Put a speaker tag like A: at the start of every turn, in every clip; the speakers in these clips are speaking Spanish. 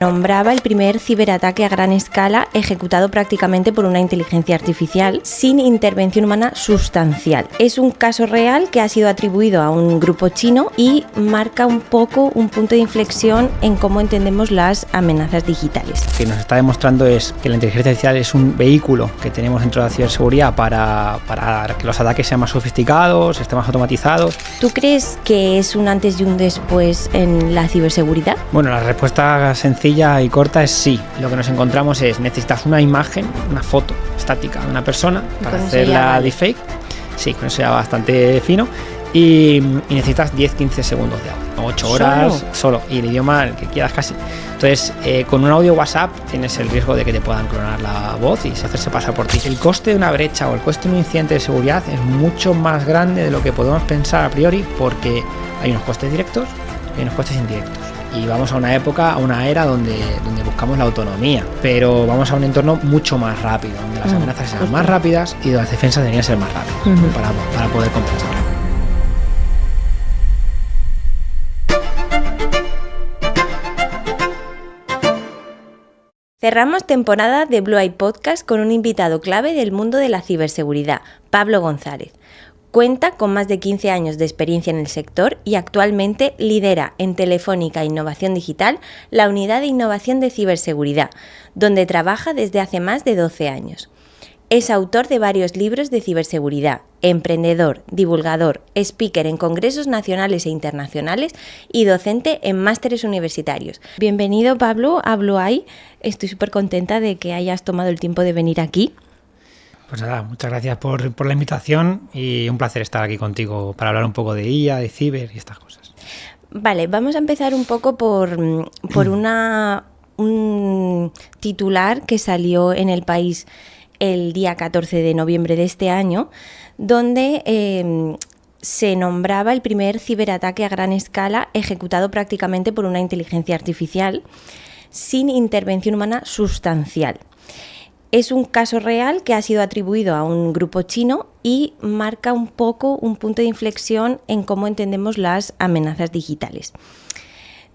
A: Nombraba el primer ciberataque a gran escala ejecutado prácticamente por una inteligencia artificial sin intervención humana sustancial. Es un caso real que ha sido atribuido a un grupo chino y marca un poco un punto de inflexión en cómo entendemos las amenazas digitales.
B: Lo que nos está demostrando es que la inteligencia artificial es un vehículo que tenemos dentro de la ciberseguridad para que los ataques sean más sofisticados, estén más automatizados.
A: ¿Tú crees que es un antes y un después en la ciberseguridad?
B: Bueno, la respuesta sencilla y corta es sí. Lo que nos encontramos es, necesitas una imagen, una foto estática de una persona para hacer la deepfake. Sí, con eso ya bastante fino. Y necesitas 10-15 segundos de audio, 8 horas solo, y el idioma el que quieras casi. Entonces, con un audio WhatsApp tienes el riesgo de que te puedan clonar la voz y hacerse pasar por ti. El coste de una brecha o el coste de un incidente de seguridad es mucho más grande de lo que podemos pensar a priori, porque hay unos costes directos y unos costes indirectos. Y vamos a una época, a una era donde buscamos la autonomía, pero vamos a un entorno mucho más rápido, donde las amenazas serán más rápidas y donde las defensas deberían ser más rápidas para poder compensar.
A: Cerramos temporada de Blue Eye Podcast con un invitado clave del mundo de la ciberseguridad, Pablo González. Cuenta con más de 15 años de experiencia en el sector y actualmente lidera en Telefónica Innovación Digital la unidad de innovación de ciberseguridad, donde trabaja desde hace más de 12 años. Es autor de varios libros de ciberseguridad, emprendedor, divulgador, speaker en congresos nacionales e internacionales y docente en másteres universitarios. Bienvenido, Pablo, a Blue Eye. Estoy súper contenta de que hayas tomado el tiempo de venir aquí.
B: Pues nada, muchas gracias por la invitación y un placer estar aquí contigo para hablar un poco de IA, de ciber y estas cosas.
A: Vale, vamos a empezar un poco por un titular que salió en El País el día 14 de noviembre de este año, donde se nombraba el primer ciberataque a gran escala ejecutado prácticamente por una inteligencia artificial sin intervención humana sustancial. Es un caso real que ha sido atribuido a un grupo chino y marca un poco un punto de inflexión en cómo entendemos las amenazas digitales.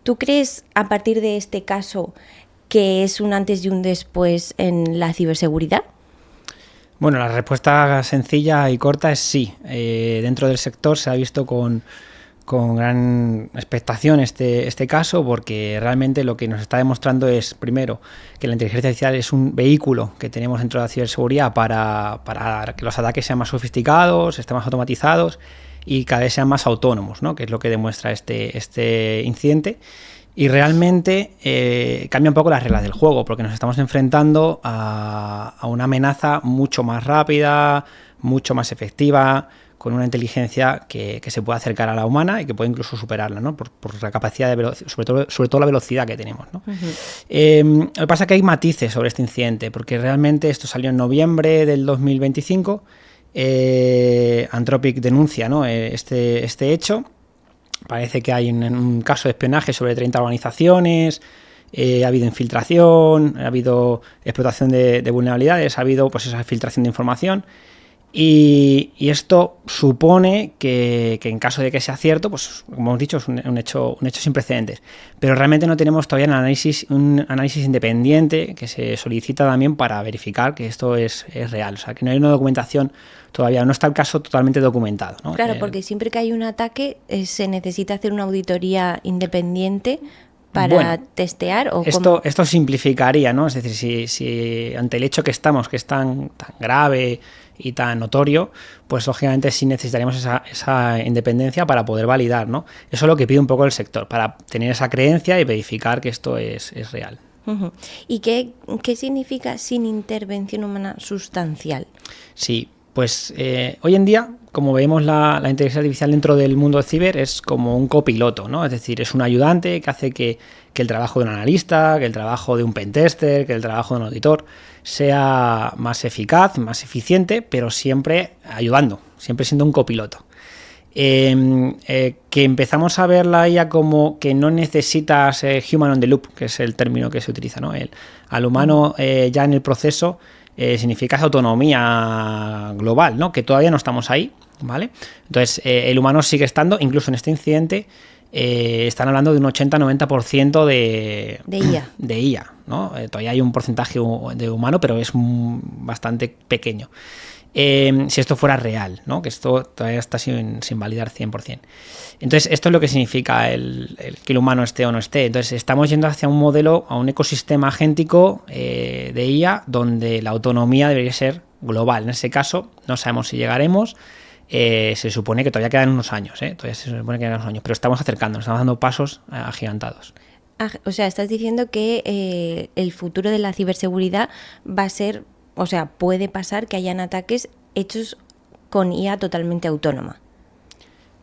A: ¿Tú crees, a partir de este caso, que es un antes y un después en la ciberseguridad?
B: Bueno, la respuesta sencilla y corta es sí. Dentro del sector se ha visto con gran expectación este caso, porque realmente lo que nos está demostrando es, primero, que la inteligencia artificial es un vehículo que tenemos dentro de la ciberseguridad para que los ataques sean más sofisticados, estén más automatizados y cada vez sean más autónomos, ¿no? Que es lo que demuestra este incidente. Y realmente cambia un poco las reglas del juego, porque nos estamos enfrentando a una amenaza mucho más rápida, mucho más efectiva, con una inteligencia que se puede acercar a la humana y que puede incluso superarla, ¿no? Por la capacidad de velocidad, sobre todo la velocidad que tenemos, ¿no? Lo que pasa es que hay matices sobre este incidente, porque realmente esto salió en noviembre del 2025. Anthropic denuncia, ¿no? este hecho. Parece que hay un caso de espionaje sobre 30 organizaciones. Ha habido infiltración, ha habido explotación de vulnerabilidades, ha habido pues esa filtración de información. Y esto supone que en caso de que sea cierto, pues como hemos dicho, es un hecho sin precedentes. Pero realmente no tenemos todavía un análisis independiente que se solicita también para verificar que esto es real. O sea, que no hay una documentación todavía, no está el caso totalmente documentado, ¿no?
A: Claro, porque siempre que hay un ataque se necesita hacer una auditoría independiente para testear. ¿O
B: esto simplificaría, ¿no? Es decir, si ante el hecho que es tan grave y tan notorio, pues lógicamente sí necesitaríamos esa independencia para poder validar, ¿no? Eso es lo que pide un poco el sector, para tener esa creencia y verificar que esto es real.
A: Uh-huh. ¿Y qué significa sin intervención humana sustancial?
B: Sí, pues hoy en día, como vemos, la inteligencia artificial dentro del mundo del ciber es como un copiloto, ¿no? Es decir, es un ayudante que hace que el trabajo de un analista, que el trabajo de un pentester, que el trabajo de un auditor sea más eficaz, más eficiente, pero siempre ayudando, siempre siendo un copiloto. Que empezamos a ver la IA como que no necesitas human on the loop, que es el término que se utiliza, ¿no? Al humano ya en el proceso significa esa autonomía global, ¿no? Que todavía no estamos ahí, ¿vale? Entonces, el humano sigue estando, incluso en este incidente, están hablando de un 80-90%
A: De IA.
B: de IA, ¿no? Todavía hay un porcentaje de humano, pero es bastante pequeño. Si esto fuera real, ¿no? Que esto todavía está sin validar 100%. Entonces, esto es lo que significa que el humano esté o no esté. Entonces, estamos yendo hacia un modelo, a un ecosistema agéntico de IA, donde la autonomía debería ser global. En ese caso, no sabemos si llegaremos. Se supone que todavía quedan unos años, pero estamos acercándonos, estamos dando pasos agigantados.
A: O sea, estás diciendo que el futuro de la ciberseguridad va a ser, o sea, puede pasar que hayan ataques hechos con IA totalmente autónoma.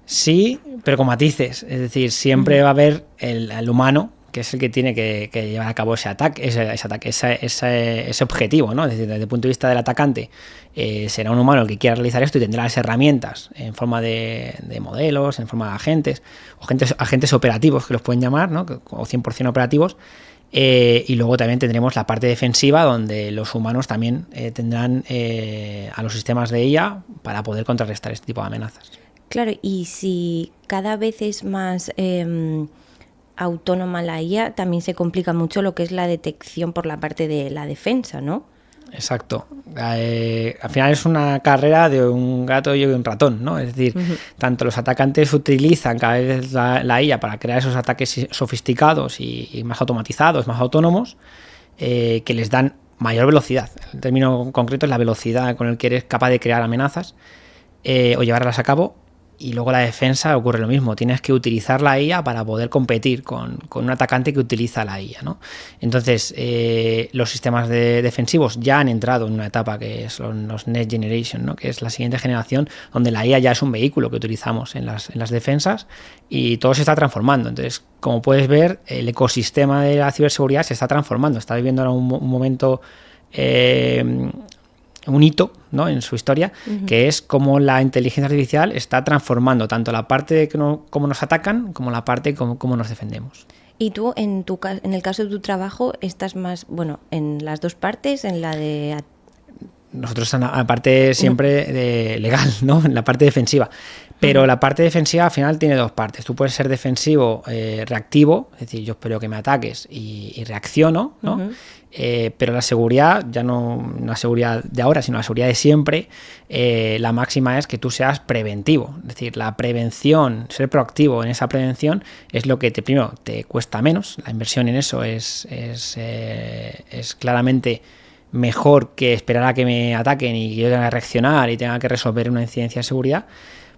B: Sí, pero con matices. Es decir, siempre va a haber el humano, que es el que tiene que llevar a cabo ese ataque, ese objetivo, ¿no? Es decir, desde el punto de vista del atacante, será un humano el que quiera realizar esto y tendrá las herramientas en forma de modelos, en forma de agentes, o agentes operativos que los pueden llamar, ¿no? O 100% operativos. Y luego también tendremos la parte defensiva, donde los humanos también tendrán a los sistemas de IA para poder contrarrestar este tipo de amenazas.
A: Claro, y si cada vez es más autónoma la IA, también se complica mucho lo que es la detección por la parte de la defensa, ¿no?
B: Exacto. Al final es una carrera de un gato y un ratón, ¿no? Es decir, tanto los atacantes utilizan cada vez la IA para crear esos ataques sofisticados y más automatizados, más autónomos, que les dan mayor velocidad. El término concreto es la velocidad con la que eres capaz de crear amenazas o llevarlas a cabo. Y luego la defensa ocurre lo mismo, tienes que utilizar la IA para poder competir con un atacante que utiliza la IA, ¿no? Entonces, los sistemas defensivos ya han entrado en una etapa que son los Next Generation, ¿no? Que es la siguiente generación, donde la IA ya es un vehículo que utilizamos en las defensas y todo se está transformando. Entonces, como puedes ver, el ecosistema de la ciberseguridad se está transformando, está viviendo ahora un momento... un hito, ¿no? En su historia, que es cómo la inteligencia artificial está transformando tanto la parte de cómo nos atacan como la parte de cómo nos defendemos.
A: Y tú, en el caso de tu trabajo, estás más, bueno, en las dos partes, en la de...
B: Nosotros, aparte siempre de legal, ¿no? En la parte defensiva. Pero la parte defensiva al final tiene dos partes. Tú puedes ser defensivo, reactivo, es decir, yo espero que me ataques y reacciono, ¿no? Pero la seguridad, ya no la seguridad de ahora, sino la seguridad de siempre, la máxima es que tú seas preventivo. Es decir, la prevención, ser proactivo en esa prevención es lo que primero te cuesta menos. La inversión en eso es claramente mejor que esperar a que me ataquen y yo tenga que reaccionar y tenga que resolver una incidencia de seguridad.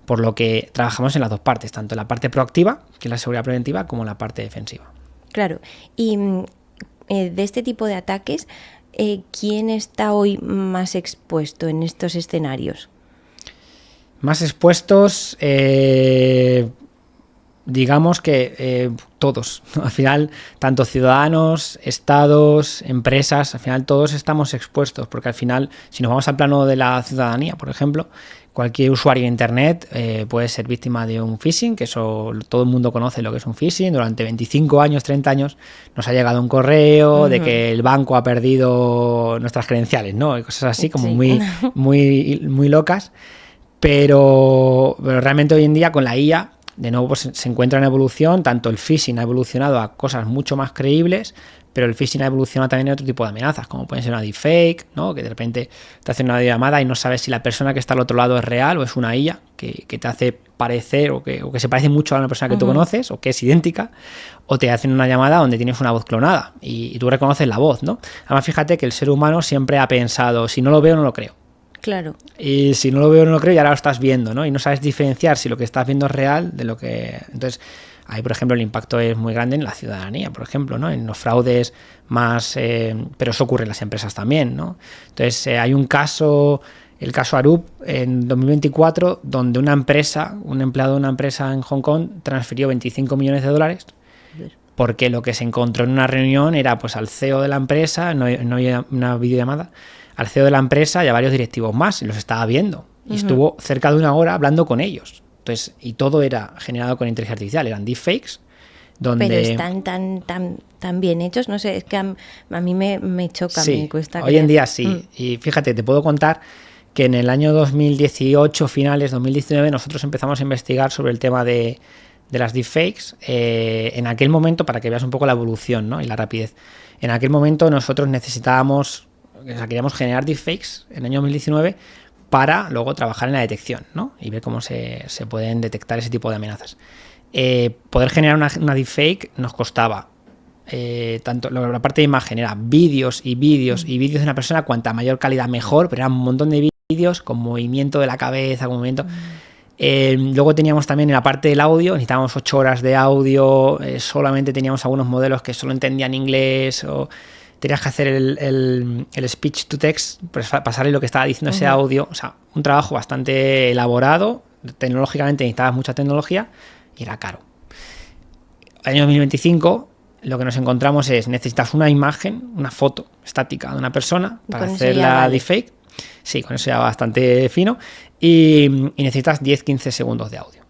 B: Por lo que trabajamos en las dos partes, tanto la parte proactiva, que es la seguridad preventiva, como la parte defensiva.
A: Claro. Y de este tipo de ataques, ¿quién está hoy más expuesto en estos escenarios?
B: Más expuestos, digamos que todos. Al final, tanto ciudadanos, estados, empresas, al final todos estamos expuestos, porque al final, si nos vamos al plano de la ciudadanía, por ejemplo, cualquier usuario de Internet puede ser víctima de un phishing, que eso todo el mundo conoce lo que es un phishing. Durante 25 años, 30 años nos ha llegado un correo de que el banco ha perdido nuestras credenciales, ¿no? Y cosas así como muy locas. Pero realmente hoy en día con la IA, de nuevo pues, se encuentra en evolución. Tanto el phishing ha evolucionado a cosas mucho más creíbles, pero el phishing ha evolucionado también en otro tipo de amenazas, como puede ser una deepfake, ¿no? Que de repente te hace una llamada y no sabes si la persona que está al otro lado es real o es una IA que te hace parecer o que se parece mucho a una persona que tú conoces o que es idéntica, o te hacen una llamada donde tienes una voz clonada y tú reconoces la voz, ¿no? Además, fíjate que el ser humano siempre ha pensado, si no lo veo, no lo creo.
A: Claro.
B: Y si no lo veo, no lo creo y ahora lo estás viendo, ¿no? Y no sabes diferenciar si lo que estás viendo es real de lo que... Entonces... Ahí, por ejemplo, el impacto es muy grande en la ciudadanía, por ejemplo, ¿no? En los fraudes más... pero eso ocurre en las empresas también, ¿no? Entonces, hay un caso, el caso Arup, en 2024, donde una empresa, un empleado de una empresa en Hong Kong transfirió $25 millones porque lo que se encontró en una reunión era pues al CEO de la empresa, no había una videollamada, al CEO de la empresa y a varios directivos más, y los estaba viendo. Y estuvo cerca de una hora hablando con ellos. Entonces, y todo era generado con inteligencia artificial, eran deepfakes. Donde...
A: Pero están tan bien hechos, no sé, es que a mí me choca,
B: sí,
A: me cuesta
B: hoy en día sí. Y fíjate, te puedo contar que en el año 2018, finales 2019, nosotros empezamos a investigar sobre el tema de de las deepfakes, en aquel momento, para que veas un poco la evolución, ¿no? Y la rapidez, en aquel momento nosotros necesitábamos, o sea, queríamos generar deepfakes en el año 2019 para luego trabajar en la detección, ¿no? Y ver cómo se pueden detectar ese tipo de amenazas. Poder generar una deepfake nos costaba tanto la parte de imagen, era vídeos de una persona, cuanta mayor calidad mejor, pero era un montón de vídeos con movimiento de la cabeza, con movimiento. Luego teníamos también en la parte del audio, necesitábamos 8 horas de audio, solamente teníamos algunos modelos que solo entendían inglés, o tenías que hacer el speech to text, pues pasarle lo que estaba diciendo ese audio. O sea, un trabajo bastante elaborado, tecnológicamente necesitabas mucha tecnología y era caro. El año 2025 lo que nos encontramos es, necesitas una imagen, una foto estática de una persona para hacer la deepfake. Sí, con eso ya bastante fino. Y necesitas 10-15 segundos de audio.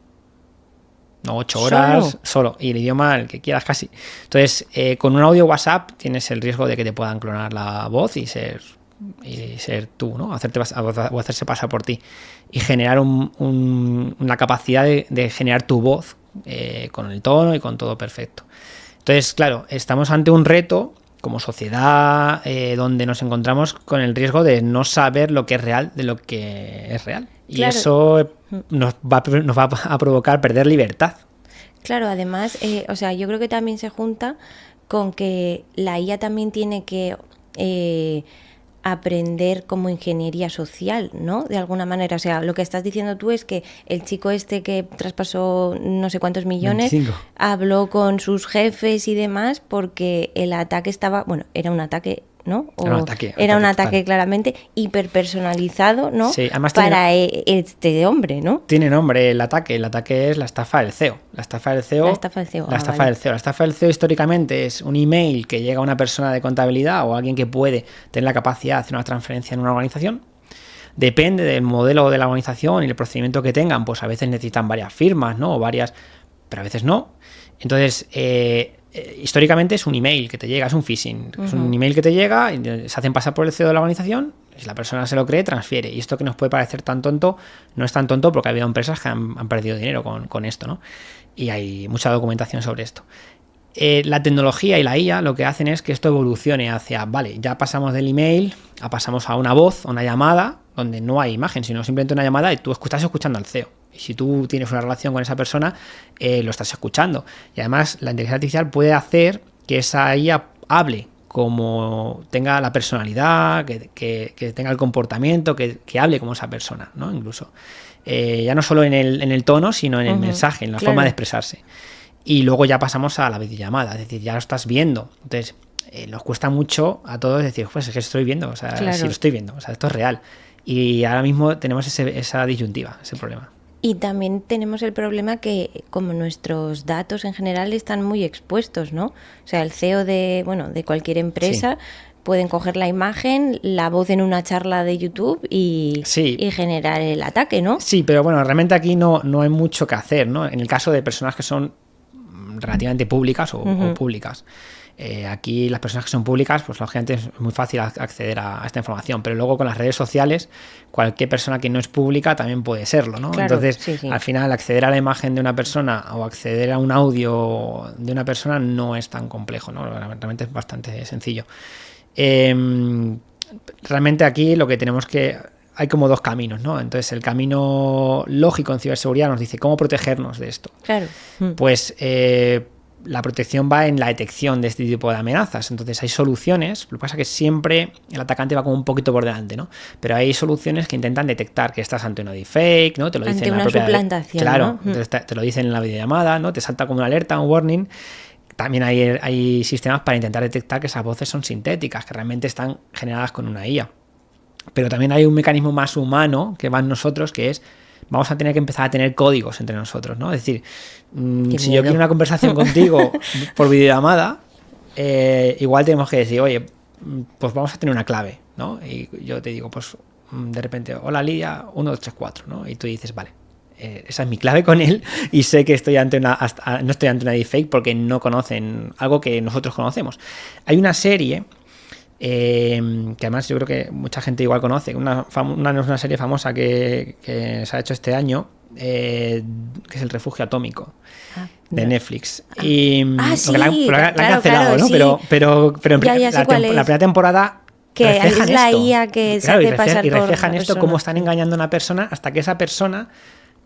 B: No 8 horas solo. Y el idioma, el que quieras casi. Entonces, con un audio WhatsApp tienes el riesgo de que te puedan clonar la voz y ser tú, ¿no? O hacerse pasar por ti. Y generar la capacidad de generar tu voz con el tono y con todo perfecto. Entonces, claro, estamos ante un reto como sociedad donde nos encontramos con el riesgo de no saber lo que es real de lo que es real. Y claro, eso nos va a provocar perder libertad.
A: Claro, además, o sea, yo creo que también se junta con que la IA también tiene que aprender como ingeniería social, ¿no? De alguna manera. O sea, lo que estás diciendo tú es que el chico este que traspasó no sé cuántos millones
B: 25.
A: Habló con sus jefes y demás porque el ataque estaba, bueno, era un ataque, ¿no? O era un ataque claramente hiperpersonalizado, ¿no?
B: Sí, además
A: para este hombre, ¿no?
B: Tiene nombre el ataque es la estafa del CEO. La estafa del CEO históricamente es un email que llega a una persona de contabilidad o a alguien que puede tener la capacidad de hacer una transferencia en una organización. Depende del modelo de la organización y el procedimiento que tengan, pues a veces necesitan varias firmas, ¿no? O varias, pero a veces no. Entonces, históricamente es un email que te llega, es un phishing. Es un email que te llega, y se hacen pasar por el CEO de la organización, si la persona se lo cree, transfiere. Y esto que nos puede parecer tan tonto, no es tan tonto porque ha habido empresas que han perdido dinero con esto, ¿no? Y hay mucha documentación sobre esto. La tecnología y la IA lo que hacen es que esto evolucione hacia, vale, ya pasamos del email, pasamos a una voz, a una llamada, donde no hay imagen, sino simplemente una llamada y tú estás escuchando al CEO. Y si tú tienes una relación con esa persona, lo estás escuchando. Y además la inteligencia artificial puede hacer que esa IA hable, como tenga la personalidad, que tenga el comportamiento, que hable como esa persona, ¿no? Incluso. Ya no solo en el tono, sino en el mensaje, en la forma de expresarse. Y luego ya pasamos a la videollamada, es decir, ya lo estás viendo. Entonces, nos cuesta mucho a todos decir, pues es que estoy viendo, o sea, sí lo estoy viendo, o sea, esto es real. Y ahora mismo tenemos esa disyuntiva, ese problema.
A: Y también tenemos el problema que como nuestros datos en general están muy expuestos, ¿no? O sea, el CEO de cualquier empresa pueden coger la imagen, la voz en una charla de YouTube y generar el ataque, ¿no?
B: Sí, pero bueno, realmente aquí no hay mucho que hacer, ¿no? En el caso de personas que son relativamente públicas o públicas. Aquí las personas que son públicas, pues lógicamente es muy fácil acceder a esta información, pero luego con las redes sociales, cualquier persona que no es pública también puede serlo, ¿no? Claro, entonces, al final, acceder a la imagen de una persona o acceder a un audio de una persona no es tan complejo, ¿no? Realmente es bastante sencillo. Realmente aquí lo que tenemos que... Hay como dos caminos, ¿no? Entonces, el camino lógico en ciberseguridad nos dice cómo protegernos de esto.
A: Claro.
B: Pues la protección va en la detección de este tipo de amenazas. Entonces, hay soluciones. Lo que pasa es que siempre el atacante va como un poquito por delante, ¿no? Pero hay soluciones que intentan detectar que estás ante una deepfake, ¿no? Te lo dicen
A: en la propia suplantación,
B: claro,
A: ¿no?
B: Entonces te lo dicen en la videollamada, ¿no? Te salta como una alerta, un warning. También hay sistemas para intentar detectar que esas voces son sintéticas, que realmente están generadas con una IA. Pero también hay un mecanismo más humano que va en nosotros, que es vamos a tener que empezar a tener códigos entre nosotros, ¿no? Es decir, si yo quiero una conversación contigo por videollamada, igual tenemos que decir, oye, pues vamos a tener una clave, ¿no? Y yo te digo, pues de repente, hola Lidia, 1, 2, 3, 4, ¿no? Y tú dices, vale, esa es mi clave con él y sé que no estoy ante una deepfake porque no conocen algo que nosotros conocemos. Hay una serie... que además yo creo que mucha gente igual conoce, una serie famosa que se ha hecho este año, que es El refugio atómico, de
A: no.
B: Netflix. Y
A: sí,
B: la han cancelado, ¿no?
A: Sí.
B: Pero
A: Ya sé
B: la primera temporada
A: que
B: reflejan
A: es la
B: esto.
A: IA que
B: Claro,
A: se hace pasar
B: y
A: por
B: reflejan
A: una
B: esto,
A: persona.
B: cómo están engañando a una persona hasta que esa persona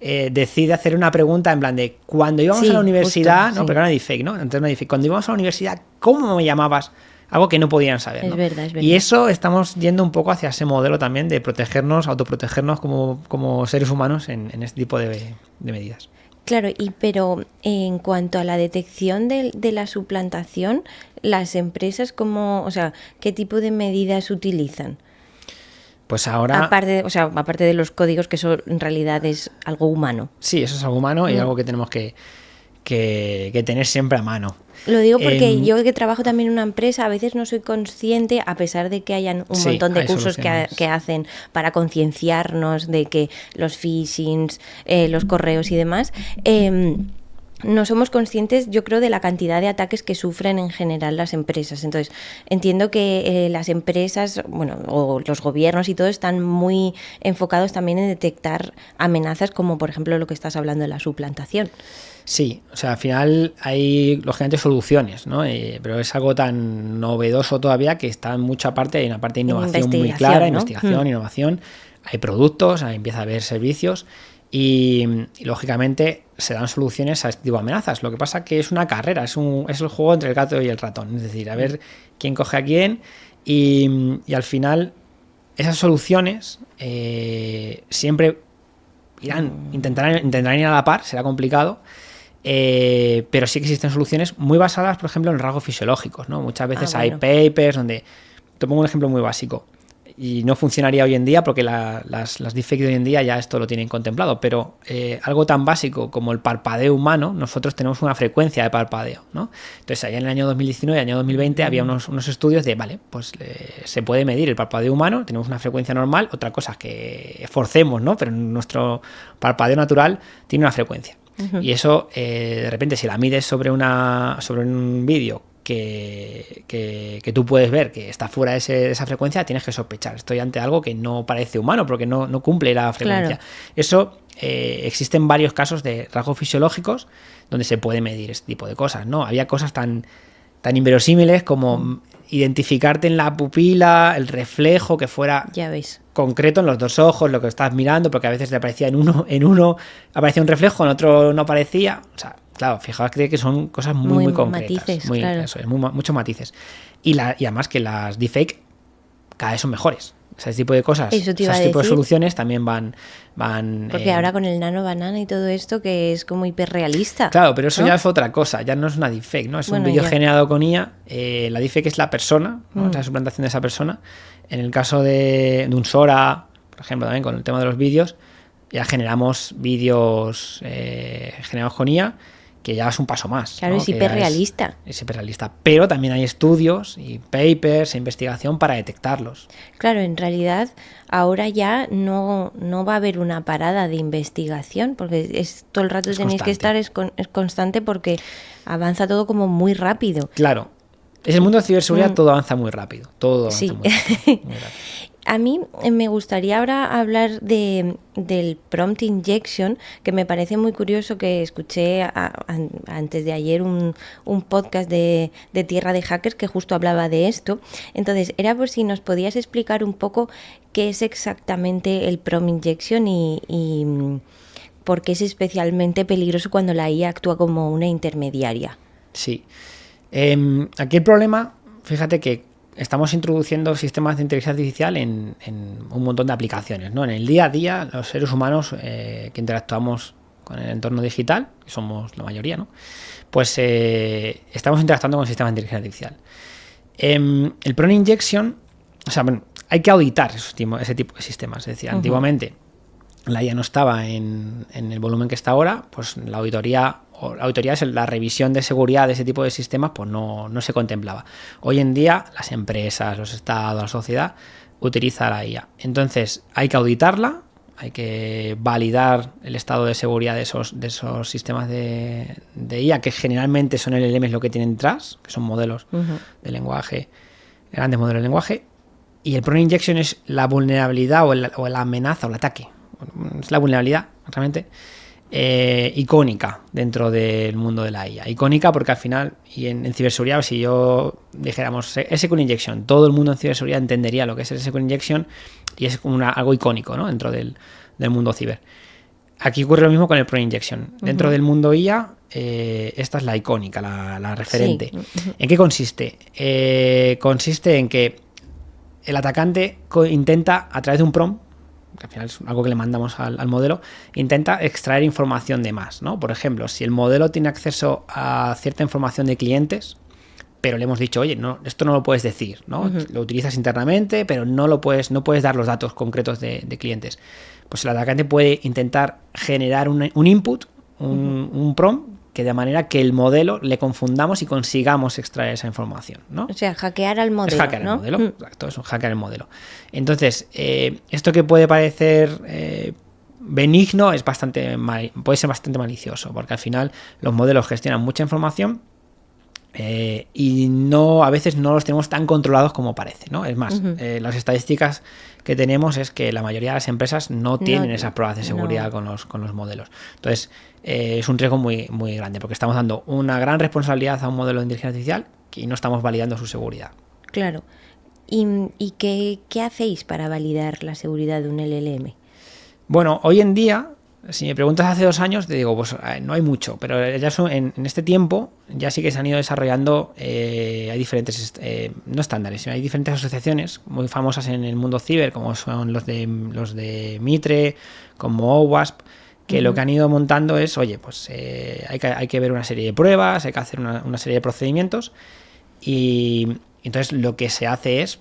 B: decide hacer una pregunta en plan de cuando íbamos a la universidad,
A: justo,
B: ¿no? Pero era deepfake, ¿no? Entonces me dice, cuando íbamos a la universidad, ¿cómo me llamabas? Algo que no podían saber, ¿no?
A: Es verdad.
B: Y eso estamos yendo un poco hacia ese modelo también de protegernos, autoprotegernos como seres humanos en este tipo de medidas.
A: Claro, pero en cuanto a la detección de la suplantación, las empresas ¿qué tipo de medidas utilizan?
B: Pues ahora...
A: Aparte de los códigos, que eso en realidad es algo humano.
B: Sí, eso es algo humano y algo que tenemos que tener siempre a mano.
A: Lo digo porque yo que trabajo también en una empresa, a veces no soy consciente, a pesar de que hayan un montón de cursos que hacen para concienciarnos de que los phishings, los correos y demás, no somos conscientes, yo creo, de la cantidad de ataques que sufren en general las empresas. Entonces, entiendo que las empresas, o los gobiernos y todo, están muy enfocados también en detectar amenazas como, por ejemplo, lo que estás hablando de la suplantación.
B: Sí, o sea, al final hay, lógicamente, soluciones, ¿no? Pero es algo tan novedoso todavía que está en mucha parte, hay una parte de innovación muy clara, ¿no? Investigación, innovación, hay productos, empieza a haber servicios y lógicamente se dan soluciones a este tipo de amenazas. Lo que pasa que es una carrera, es el juego entre el gato y el ratón, es decir, a ver quién coge a quién y al final esas soluciones siempre intentarán ir a la par, será complicado. Pero sí que existen soluciones muy basadas, por ejemplo, en rasgos fisiológicos, ¿no? Muchas veces hay papers donde... Te pongo un ejemplo muy básico. Y no funcionaría hoy en día porque las deepfakes de hoy en día ya esto lo tienen contemplado. Pero algo tan básico como el parpadeo humano, nosotros tenemos una frecuencia de parpadeo, ¿no? Entonces, allá en el año 2019 y el año 2020 había unos estudios de, se puede medir el parpadeo humano, tenemos una frecuencia normal. Otra cosa es que forcemos, ¿no? Pero nuestro parpadeo natural tiene una frecuencia. Y eso, de repente, si la mides sobre un vídeo que tú puedes ver que está fuera de esa frecuencia, tienes que sospechar. Estoy ante algo que no parece humano porque no cumple la frecuencia. Claro. Eso, existen varios casos de rasgos fisiológicos donde se puede medir este tipo de cosas, ¿no? Había cosas tan inverosímiles como identificarte en la pupila, el reflejo que fuera concreto en los dos ojos, lo que estás mirando, porque a veces te aparecía en uno aparecía un reflejo, en otro no aparecía. O sea, claro, fijaos que son cosas muy concretas.
A: Matices, claro.
B: Eso es, muchos matices. Y además que las deepfake cada vez son mejores. O sea, ese tipo de cosas, ese tipo de soluciones también van...
A: Porque ahora con el nano banana y todo esto, que es como hiperrealista.
B: Claro, pero eso ya es otra cosa, ya no es una deepfake, ¿no? Es un vídeo generado con IA. La deepfake es la persona, ¿no? La suplantación de esa persona. En el caso de un Sora, por ejemplo, también con el tema de los vídeos, ya generamos vídeos generados con IA, que ya es un paso más.
A: Claro, ¿no? Es hiperrealista.
B: Es hiperrealista. Pero también hay estudios y papers e investigación para detectarlos.
A: Claro, en realidad ahora ya no va a haber una parada de investigación, porque todo el rato tenéis que estar, es constante porque avanza todo como muy rápido.
B: Claro. En el mundo de ciberseguridad todo avanza muy rápido. Todo avanza muy rápido.
A: A mí me gustaría ahora hablar del prompt injection, que me parece muy curioso, que escuché antes de ayer un podcast de Tierra de Hackers que justo hablaba de esto. Entonces, era por si nos podías explicar un poco qué es exactamente el prompt injection y por qué es especialmente peligroso cuando la IA actúa como una intermediaria.
B: Sí. Aquí el problema, fíjate que estamos introduciendo sistemas de inteligencia artificial en un montón de aplicaciones, ¿no? En el día a día, los seres humanos que interactuamos con el entorno digital, que somos la mayoría, ¿no? Pues estamos interactuando con sistemas de inteligencia artificial. El prompt injection, o sea, bueno, hay que auditar ese tipo de sistemas. Es decir, antiguamente la IA no estaba en el volumen que está ahora, pues la auditoría es la revisión de seguridad de ese tipo de sistemas, pues no se contemplaba. Hoy en día las empresas, los estados, la sociedad utiliza la IA. Entonces hay que auditarla, hay que validar el estado de seguridad de esos sistemas de IA, que generalmente son LLMs lo que tienen detrás, que son modelos de lenguaje, grandes modelos de lenguaje. Y el prompt injection es la vulnerabilidad o la amenaza o el ataque es la vulnerabilidad realmente icónica dentro del mundo de la IA. Icónica porque al final, y en ciberseguridad, si yo dijéramos SQL Injection, todo el mundo en ciberseguridad entendería lo que es el SQL Injection y es como algo icónico, ¿no? Dentro del mundo ciber. Aquí ocurre lo mismo con el Prone Injection. Dentro del mundo IA, esta es la icónica, la referente. Sí. ¿En qué consiste? Consiste en que el atacante intenta, a través de un prompt, que al final es algo que le mandamos al modelo, intenta extraer información de más, ¿no? Por ejemplo, si el modelo tiene acceso a cierta información de clientes, pero le hemos dicho, oye, no, esto no lo puedes decir, ¿no? Lo utilizas internamente, pero no puedes dar los datos concretos de clientes. Pues el atacante puede intentar generar un input, un prompt, que de manera que el modelo le confundamos y consigamos extraer esa información, ¿no?
A: O sea, hackear al modelo,
B: es hackear
A: ¿no?
B: el modelo, exacto, es un hackear el modelo. Entonces, esto que puede parecer benigno puede ser bastante malicioso, porque al final los modelos gestionan mucha información y a veces no los tenemos tan controlados como parece, ¿no? Es más, las estadísticas que tenemos es que la mayoría de las empresas no tienen esas pruebas de seguridad con los modelos. Entonces, es un riesgo muy, muy grande, porque estamos dando una gran responsabilidad a un modelo de inteligencia artificial y no estamos validando su seguridad.
A: Claro. ¿Y qué hacéis para validar la seguridad de un LLM?
B: Bueno, hoy en día, si me preguntas hace 2 años, te digo, pues no hay mucho, pero ya en este tiempo ya sí que se han ido desarrollando, hay diferentes, no estándares, sino hay diferentes asociaciones muy famosas en el mundo ciber, como son los de Mitre, como OWASP, que lo que han ido montando es, oye, pues hay que ver una serie de pruebas, hay que hacer una serie de procedimientos, y entonces lo que se hace es,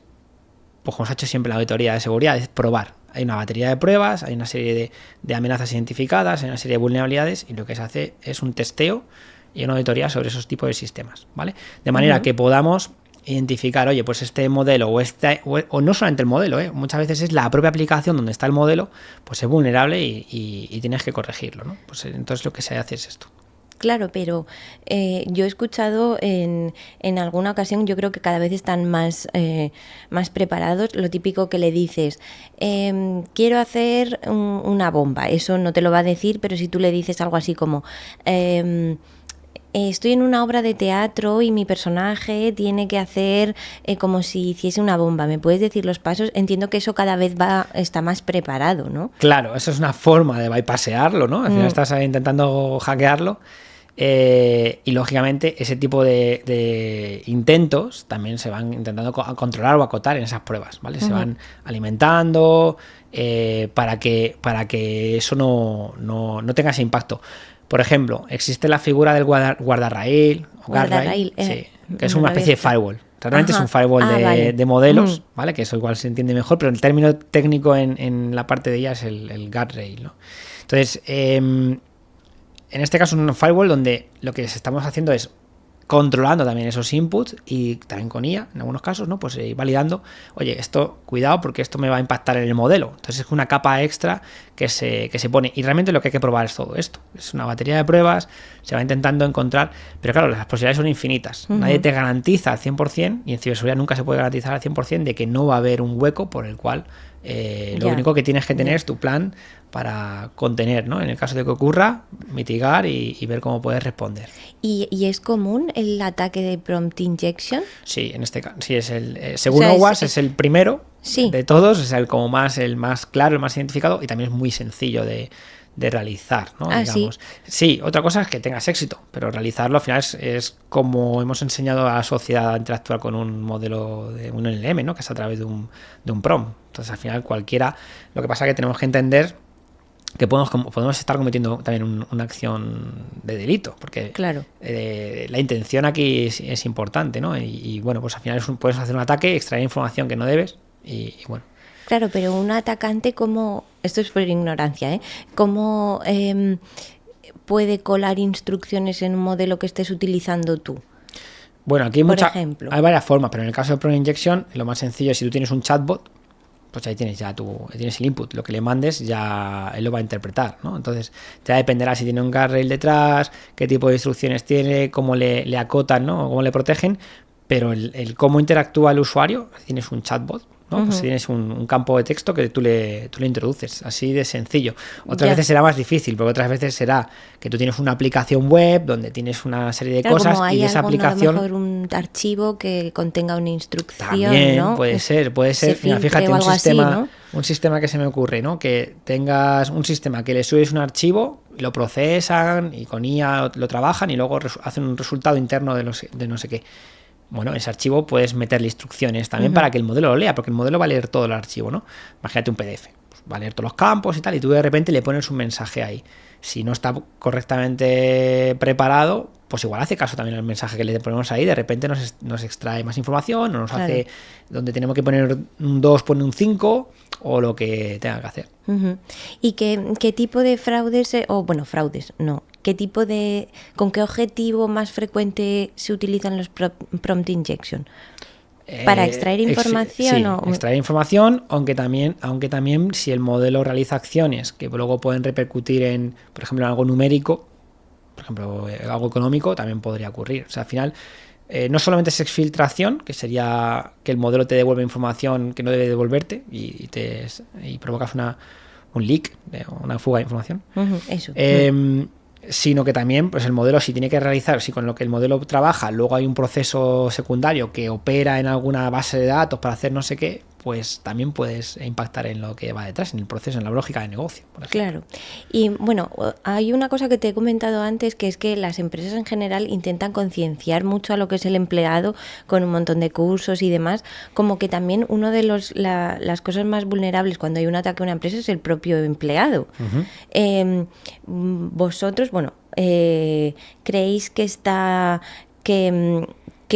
B: pues como se ha hecho siempre en la auditoría de seguridad, es probar. Hay una batería de pruebas, hay una serie de amenazas identificadas, hay una serie de vulnerabilidades, y lo que se hace es un testeo y una auditoría sobre esos tipos de sistemas, ¿vale? De manera que podamos identificar, oye, pues este modelo o no solamente el modelo, muchas veces es la propia aplicación donde está el modelo, pues es vulnerable y tienes que corregirlo, ¿no? Pues entonces lo que se hace es esto.
A: Claro, pero yo he escuchado en alguna ocasión, yo creo que cada vez están más preparados, lo típico que le dices, quiero hacer una bomba, eso no te lo va a decir, pero si tú le dices algo así como, estoy en una obra de teatro y mi personaje tiene que hacer como si hiciese una bomba, ¿me puedes decir los pasos? Entiendo que eso cada vez está más preparado, ¿no?
B: Claro, eso es una forma de bypassearlo, ¿no? Al final estás intentando hackearlo. Y lógicamente ese tipo de intentos también se van intentando controlar o acotar en esas pruebas, ¿vale? Se van alimentando para que eso no tenga ese impacto. Por ejemplo, existe la figura del guardarraíl, sí, que es una especie de firewall. Realmente es un firewall de modelos, ¿vale? Que eso igual se entiende mejor, pero el término técnico en la parte de ella es el guardrail, ¿no? Entonces, en este caso es un firewall donde lo que estamos haciendo es controlando también esos inputs y también con IA, en algunos casos, ¿no? Pues validando, oye, esto, cuidado porque esto me va a impactar en el modelo. Entonces es una capa extra que se pone, y realmente lo que hay que probar es todo esto. Es una batería de pruebas, se va intentando encontrar, pero claro, las posibilidades son infinitas. Nadie te garantiza al 100%, y en ciberseguridad nunca se puede garantizar al 100% de que no va a haber un hueco por el cual lo único que tienes que tener es tu plan para contener, ¿no? En el caso de que ocurra, mitigar y ver cómo puedes responder.
A: ¿Y es común el ataque de prompt injection?
B: Sí, en este caso, sí, es según OWASP es el primero de todos, es el más claro, el más identificado, y también es muy sencillo de realizar, ¿no? Digamos. Sí, otra cosa es que tengas éxito, pero realizarlo al final es como hemos enseñado a la sociedad a interactuar con un modelo de un LLM, ¿no? Que es a través de un prompt. Entonces al final cualquiera, lo que pasa es que tenemos que entender que podemos estar cometiendo también una acción de delito, porque
A: claro.
B: La intención aquí es importante, ¿no? Y bueno, pues al final puedes hacer un ataque, extraer información que no debes y bueno.
A: Claro, pero un atacante, ¿cómo? Esto es por ignorancia, ¿cómo puede colar instrucciones en un modelo que estés utilizando tú?
B: Bueno, aquí hay varias formas, pero en el caso de Prone Injection, lo más sencillo es si tú tienes un chatbot, pues ahí tienes el input, lo que le mandes ya él lo va a interpretar, ¿no? Entonces ya dependerá si tiene un guardrail detrás, qué tipo de instrucciones tiene, cómo le acotan, ¿no? O cómo le protegen, pero el cómo interactúa el usuario, tienes un chatbot, ¿no? Pues tienes un campo de texto que tú le introduces, así de sencillo. Otras veces será más difícil, porque otras veces será que tú tienes una aplicación web donde tienes una serie de cosas
A: como hay
B: y de esa aplicación...
A: a lo mejor un archivo que contenga una instrucción,
B: también,
A: ¿no?
B: puede ser. Mira, fíjate, un sistema que se me ocurre, ¿no? Que tengas un sistema que le subes un archivo, lo procesan y con IA lo trabajan y luego hacen un resultado interno de no sé qué. Bueno, ese archivo puedes meterle instrucciones también para que el modelo lo lea, porque el modelo va a leer todo el archivo, ¿no? Imagínate un PDF, pues va a leer todos los campos y tal, y tú de repente le pones un mensaje ahí. Si no está correctamente preparado, pues igual hace caso también al mensaje que le ponemos ahí, de repente nos extrae más información, o nos hace donde tenemos que poner un 2, pone un 5, o lo que tenga que hacer.
A: ¿Y qué tipo de fraudes, fraudes, no, con qué objetivo más frecuente se utilizan los prompt injection? ¿Para extraer información?
B: Sí, extraer información, aunque también si el modelo realiza acciones que luego pueden repercutir en, por ejemplo, en algo numérico, por ejemplo, algo económico, también podría ocurrir. O sea, al final, no solamente es exfiltración, que sería que el modelo te devuelve información que no debe devolverte y provocas un leak, una fuga de información.
A: Eso.
B: Sino que también pues el modelo, si tiene que realizar, si con lo que el modelo trabaja luego hay un proceso secundario que opera en alguna base de datos para hacer no sé qué, pues también puedes impactar en lo que va detrás, en el proceso, en la lógica de negocio, por ejemplo.
A: Claro. Y bueno, hay una cosa que te he comentado antes, que es que las empresas en general intentan concienciar mucho a lo que es el empleado con un montón de cursos y demás, como que también uno de las cosas más vulnerables cuando hay un ataque a una empresa es el propio empleado. Vosotros, ¿creéis que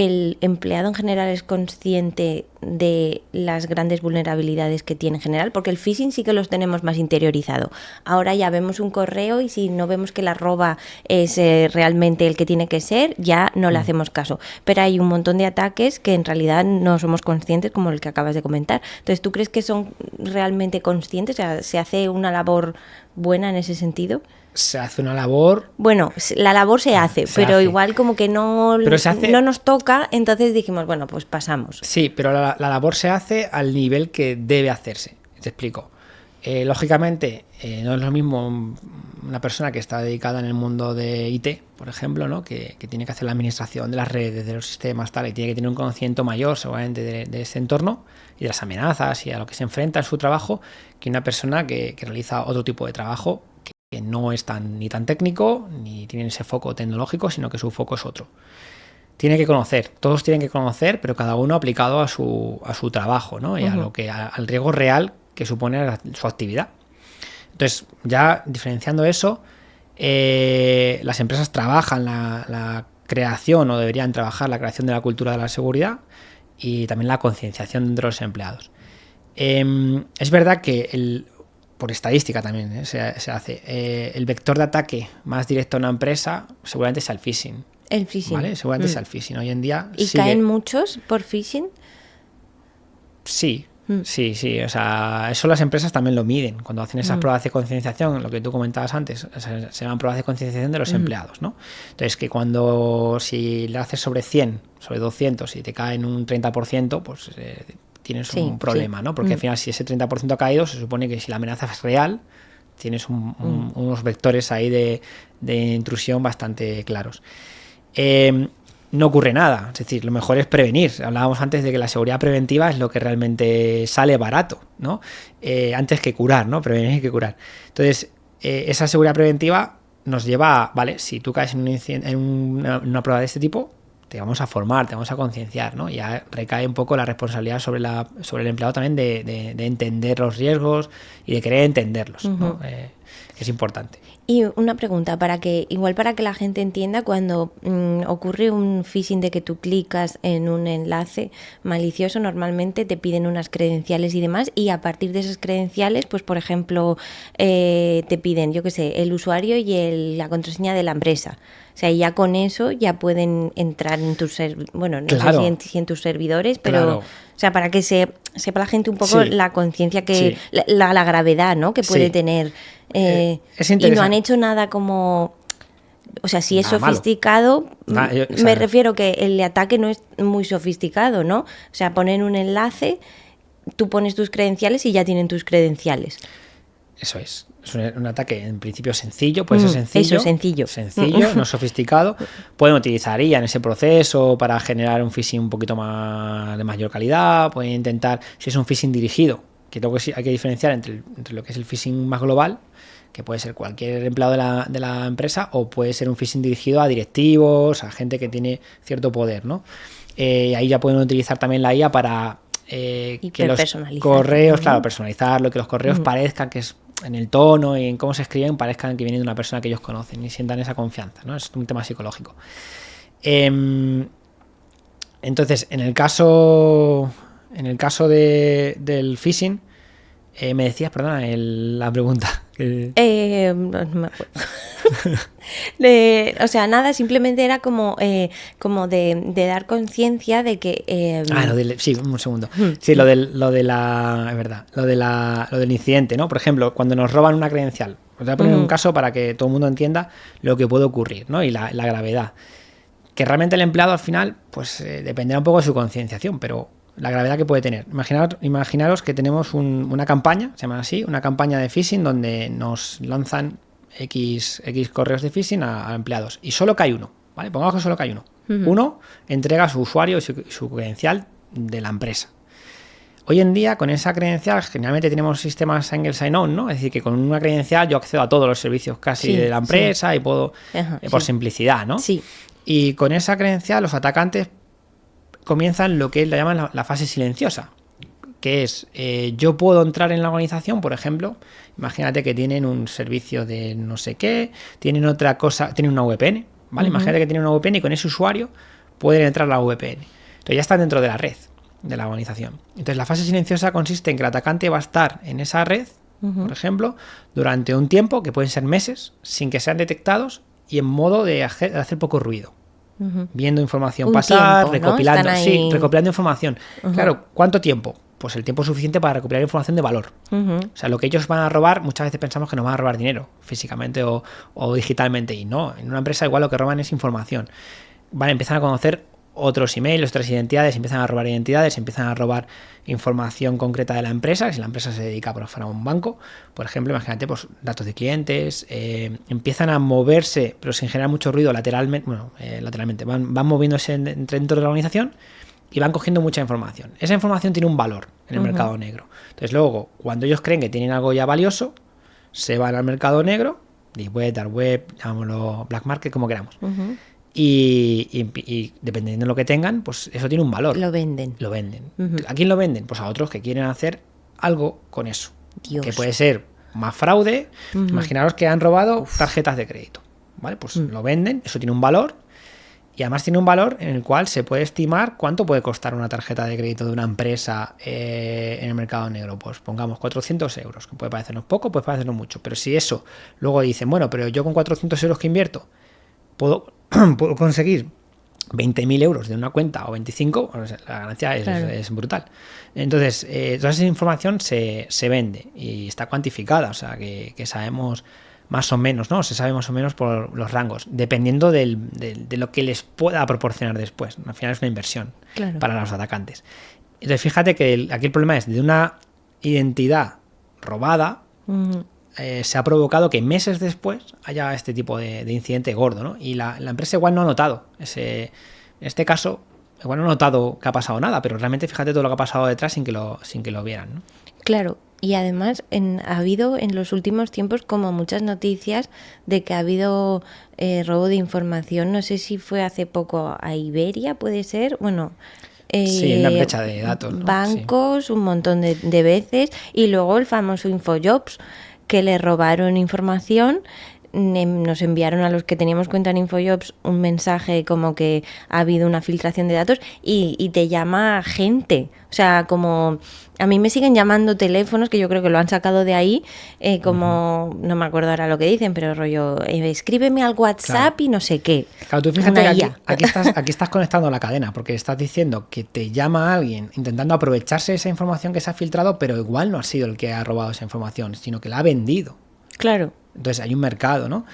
A: el empleado en general es consciente de las grandes vulnerabilidades que tiene en general? Porque el phishing sí que los tenemos más interiorizado. Ahora ya vemos un correo y si no vemos que el arroba es realmente el que tiene que ser, ya no le hacemos caso. Pero hay un montón de ataques que en realidad no somos conscientes, como el que acabas de comentar. Entonces, ¿tú crees que son realmente conscientes? O sea, ¿se hace una labor buena en ese sentido?
B: Se hace una labor...
A: Bueno, la labor se hace, pero igual como que no nos toca, entonces dijimos, bueno, pues pasamos.
B: Sí, pero la labor se hace al nivel que debe hacerse. Te explico. Lógicamente, no es lo mismo una persona que está dedicada en el mundo de IT, por ejemplo, ¿no? que tiene que hacer la administración de las redes, de los sistemas, tal, y tiene que tener un conocimiento mayor, seguramente, de ese entorno y de las amenazas y a lo que se enfrenta en su trabajo, que una persona que realiza otro tipo de trabajo que no es ni tan técnico ni tiene ese foco tecnológico, sino que su foco es otro. Tiene que conocer, todos tienen que conocer, pero cada uno aplicado a su trabajo, ¿no? Y a lo que al riesgo real que supone su actividad. Entonces, ya diferenciando eso, las empresas trabajan la creación, o deberían trabajar la creación de la cultura de la seguridad y también la concienciación de los empleados. Es verdad que por estadística también se hace. El vector de ataque más directo a una empresa seguramente sea el phishing.
A: El phishing.
B: ¿Vale? Seguramente sea el phishing. Hoy en día...
A: ¿Y caen muchos por phishing?
B: Sí. Sí. O sea, eso las empresas también lo miden. Cuando hacen esas pruebas de concienciación, lo que tú comentabas antes, se llaman pruebas de concienciación de los empleados, ¿no? Entonces, que si le haces sobre 100, sobre 200 y te caen un 30%, pues... tienes un problema, ¿no? Porque al final, si ese 30% ha caído, se supone que si la amenaza es real, tienes unos vectores ahí de intrusión bastante claros. No ocurre nada, es decir, lo mejor es prevenir. Hablábamos antes de que la seguridad preventiva es lo que realmente sale barato, ¿no? Antes que curar, ¿no? Prevenir que curar. Entonces, esa seguridad preventiva nos lleva a, vale, si tú caes en una prueba de este tipo, te vamos a formar, te vamos a concienciar, ¿no? Ya recae un poco la responsabilidad sobre el empleado también de entender los riesgos y de querer entenderlos, ¿no? Es importante.
A: Y una pregunta, para que la gente entienda, cuando ocurre un phishing de que tú clicas en un enlace malicioso, normalmente te piden unas credenciales y demás, y a partir de esas credenciales, pues por ejemplo, te piden, yo qué sé, el usuario y la contraseña de la empresa. O sea, ya con eso ya pueden entrar en tus no sé si en tus servidores, pero o sea, para que sepa la gente un poco la conciencia que la gravedad, ¿no? que puede tener. Y no han hecho nada como... O sea, si es sofisticado, me refiero que el ataque no es muy sofisticado, ¿no? O sea, ponen un enlace tú pones tus credenciales y ya tienen tus credenciales.
B: Eso es. Es un ataque en principio sencillo, puede ser sencillo.
A: Eso, sencillo.
B: Sencillo, no sofisticado. Pueden utilizar IA en ese proceso para generar un phishing un poquito más de mayor calidad. Pueden intentar, si es un phishing dirigido, que luego hay que diferenciar entre lo que es el phishing más global, que puede ser cualquier empleado de la empresa, o puede ser un phishing dirigido a directivos, a gente que tiene cierto poder, ¿no? Ahí ya pueden utilizar también la IA para que los correos, claro, personalizarlo, que los correos parezcan que es en el tono y en cómo se escriben, parezcan que vienen de una persona que ellos conocen y sientan esa confianza, ¿no? Es un tema psicológico. Entonces, en el caso del phishing, me decías, perdona, la pregunta.
A: No me acuerdo. O sea, nada, simplemente era como de dar conciencia de que...
B: sí, un segundo. Sí, lo de la... Es verdad, lo del incidente, ¿no? Por ejemplo, cuando nos roban una credencial. Os voy a poner un caso para que todo el mundo entienda lo que puede ocurrir, ¿no? Y la gravedad. Que realmente el empleado al final, pues dependerá un poco de su concienciación, pero la gravedad que puede tener. Imaginaros que tenemos una campaña, se llama así, una campaña de phishing donde nos lanzan X correos de phishing a empleados y solo cae uno, ¿vale? Pongamos que solo cae uno. Uno entrega a su usuario y su credencial de la empresa. Hoy en día, con esa credencial, generalmente tenemos sistemas single sign-on, ¿no? Es decir, que con una credencial yo accedo a todos los servicios casi de la empresa y puedo, por simplicidad, ¿no?
A: Sí.
B: Y con esa credencial los atacantes comienzan lo que le llaman la fase silenciosa, que es, yo puedo entrar en la organización, por ejemplo, imagínate que tienen un servicio de no sé qué, tienen otra cosa, tienen una VPN, ¿vale? Imagínate que tienen una VPN y con ese usuario pueden entrar a la VPN. Entonces ya están dentro de la red de la organización. Entonces la fase silenciosa consiste en que el atacante va a estar en esa red, por ejemplo, durante un tiempo, que pueden ser meses, sin que sean detectados y en modo de hacer poco ruido. Viendo información pasar, tiempo, recopilando, ¿no? Recopilando información. Claro, ¿cuánto tiempo? Pues el tiempo suficiente para recopilar información de valor. O sea, lo que ellos van a robar, muchas veces pensamos que nos van a robar dinero, físicamente o digitalmente, y no, en una empresa igual lo que roban es información. Empiezan a conocer otros emails, otras identidades, empiezan a robar identidades, empiezan a robar información concreta de la empresa. Si la empresa se dedica por fuera a un banco, por ejemplo, imagínate, pues datos de clientes, empiezan a moverse, pero sin generar mucho ruido lateralmente, van moviéndose dentro de la organización y van cogiendo mucha información. Esa información tiene un valor en el mercado negro. Entonces luego, cuando ellos creen que tienen algo ya valioso, se van al mercado negro, deep web, dark web, llamémoslo black market, como queramos. Y dependiendo de lo que tengan, pues eso tiene un valor.
A: Lo venden.
B: ¿A quién lo venden? Pues a otros que quieren hacer algo con eso.
A: Dios.
B: Que puede ser más fraude. Imaginaros que han robado tarjetas de crédito, ¿vale? Pues lo venden, eso tiene un valor. Y además tiene un valor en el cual se puede estimar cuánto puede costar una tarjeta de crédito de una empresa en el mercado negro. Pues pongamos 400 euros, que puede parecernos poco, puede parecernos mucho. Pero si eso, luego dicen, bueno, pero yo con 400 euros que invierto puedo conseguir 20.000 euros de una cuenta o 25, pues la ganancia es brutal. Entonces, toda esa información se vende y está cuantificada, o sea, que sabemos más o menos, ¿no? Se sabe más o menos por los rangos, dependiendo de lo que les pueda proporcionar después. Al final es una inversión para los atacantes. Entonces, fíjate que aquí el problema es de una identidad robada. Se ha provocado que meses después haya este tipo de incidente gordo, ¿no? Y la empresa igual no ha notado en este caso, igual no ha notado que ha pasado nada, pero realmente fíjate todo lo que ha pasado detrás sin que lo vieran, ¿no?
A: Claro, y además ha habido en los últimos tiempos como muchas noticias de que ha habido robo de información. No sé si fue hace poco a Iberia, puede ser, bueno...
B: sí, una brecha de datos, ¿no?
A: Bancos, un montón de veces, y luego el famoso Infojobs, que le robaron información. Nos enviaron a los que teníamos cuenta en Infojobs un mensaje como que ha habido una filtración de datos y te llama gente. O sea, como a mí me siguen llamando teléfonos que yo creo que lo han sacado de ahí, como no me acuerdo ahora lo que dicen, pero rollo, escríbeme al WhatsApp y no sé qué.
B: Claro, tú fíjate que aquí estás conectando la cadena, porque estás diciendo que te llama alguien intentando aprovecharse de esa información que se ha filtrado, pero igual no ha sido el que ha robado esa información, sino que la ha vendido.
A: Claro.
B: Entonces hay un mercado, ¿no?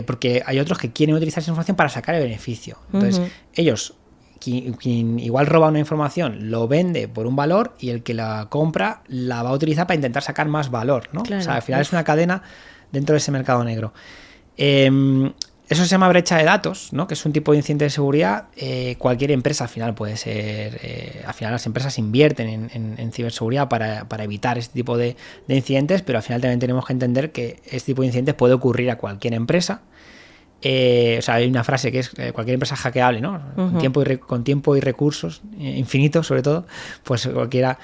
B: Porque hay otros que quieren utilizar esa información para sacar el beneficio. Entonces ellos quien igual roba una información lo vende por un valor y el que la compra la va a utilizar para intentar sacar más valor, ¿no?
A: Claro.
B: O sea, al final es una cadena dentro de ese mercado negro. Eso se llama brecha de datos, ¿no? Que es un tipo de incidente de seguridad. Cualquier empresa al final puede ser... al final las empresas invierten en ciberseguridad para evitar este tipo de incidentes, pero al final también tenemos que entender que este tipo de incidentes puede ocurrir a cualquier empresa. O sea, hay una frase que es cualquier empresa hackeable, ¿no? Con tiempo y recursos infinitos, sobre todo, pues cualquiera...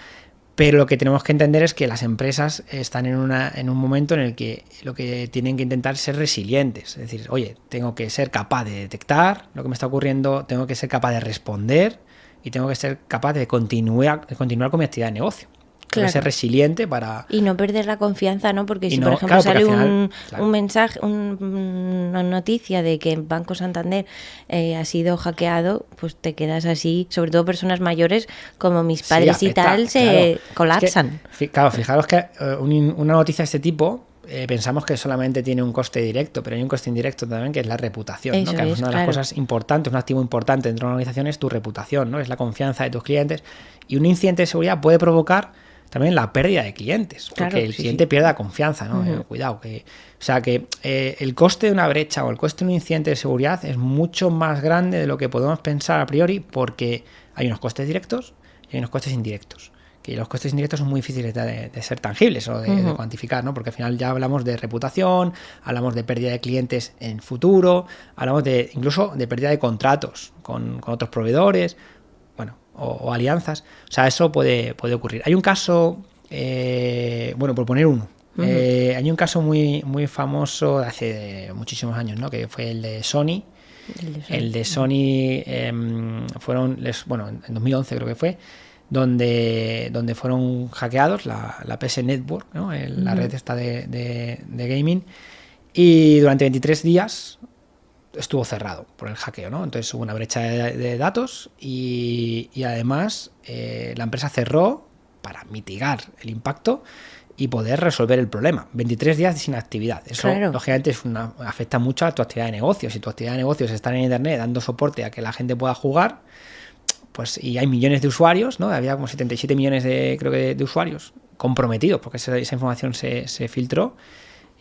B: Pero lo que tenemos que entender es que las empresas están en un momento en el que lo que tienen que intentar es ser resilientes. Es decir, oye, tengo que ser capaz de detectar lo que me está ocurriendo, tengo que ser capaz de responder y tengo que ser capaz de continuar con mi actividad de negocio. Claro. Ser resiliente para...
A: Y no perder la confianza, ¿no? Porque si, por ejemplo, sale un mensaje, una noticia de que Banco Santander ha sido hackeado, pues te quedas así, sobre todo personas mayores como mis padres afecta, y tal, se colapsan.
B: Es que, claro, fijaros que una noticia de este tipo... pensamos que solamente tiene un coste directo, pero hay un coste indirecto también, que es la reputación, ¿no? Que es una de las cosas importantes, un activo importante dentro de una organización es tu reputación, ¿no? Es la confianza de tus clientes, y un incidente de seguridad puede provocar también la pérdida de clientes, porque el cliente pierda confianza, ¿no? Cuidado, o sea que el coste de una brecha o el coste de un incidente de seguridad es mucho más grande de lo que podemos pensar a priori, porque hay unos costes directos y hay unos costes indirectos. Que los costes indirectos son muy difíciles de ser tangibles o de cuantificar, ¿no? Porque al final ya hablamos de reputación, hablamos de pérdida de clientes en futuro, hablamos incluso de pérdida de contratos con otros proveedores, bueno, o alianzas. O sea, eso puede ocurrir. Hay un caso, bueno, por poner uno, hay un caso muy, muy famoso de hace muchísimos años, ¿no? Que fue el de Sony. El de Sony fueron, bueno, en 2011 creo que fue, donde fueron hackeados la PS Network, ¿no? La red esta de gaming, y durante 23 días estuvo cerrado por el hackeo, ¿no? Entonces hubo una brecha de datos y además la empresa cerró para mitigar el impacto y poder resolver el problema. 23 días sin actividad. Eso, lógicamente, afecta mucho a tu actividad de negocios. Si tu actividad de negocios está en Internet dando soporte a que la gente pueda jugar, pues, y hay millones de usuarios, ¿no? Había como 77 millones de usuarios comprometidos, porque esa información se filtró,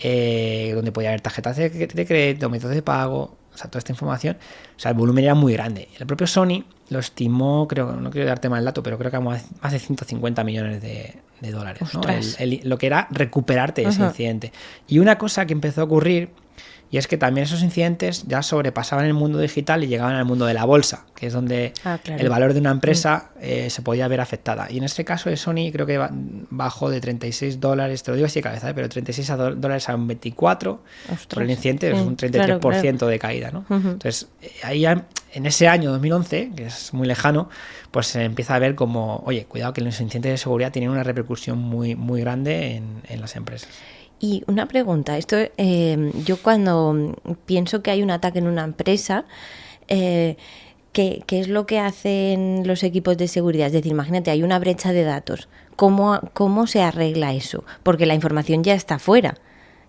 B: donde podía haber tarjetas de crédito, métodos de pago, o sea, toda esta información. O sea, el volumen era muy grande. El propio Sony lo estimó, no quiero darte mal el dato, pero creo que más de 150 millones de dólares, ¿no? Lo que era recuperarte ese incidente. Y una cosa que empezó a ocurrir, y es que también esos incidentes ya sobrepasaban el mundo digital y llegaban al mundo de la bolsa, que es donde el valor de una empresa se podía ver afectada. Y en este caso de Sony creo que bajó de $36, te lo digo así de cabeza, pero $36 a 24 por el incidente, es un 33% de caída, ¿no? Entonces, ahí ya, en ese año 2011, que es muy lejano, pues se empieza a ver como, oye, cuidado que los incidentes de seguridad tienen una repercusión muy, muy grande en las empresas.
A: Y una pregunta, yo cuando pienso que hay un ataque en una empresa, ¿qué es lo que hacen los equipos de seguridad? Es decir, imagínate, hay una brecha de datos. ¿Cómo se arregla eso? Porque la información ya está fuera.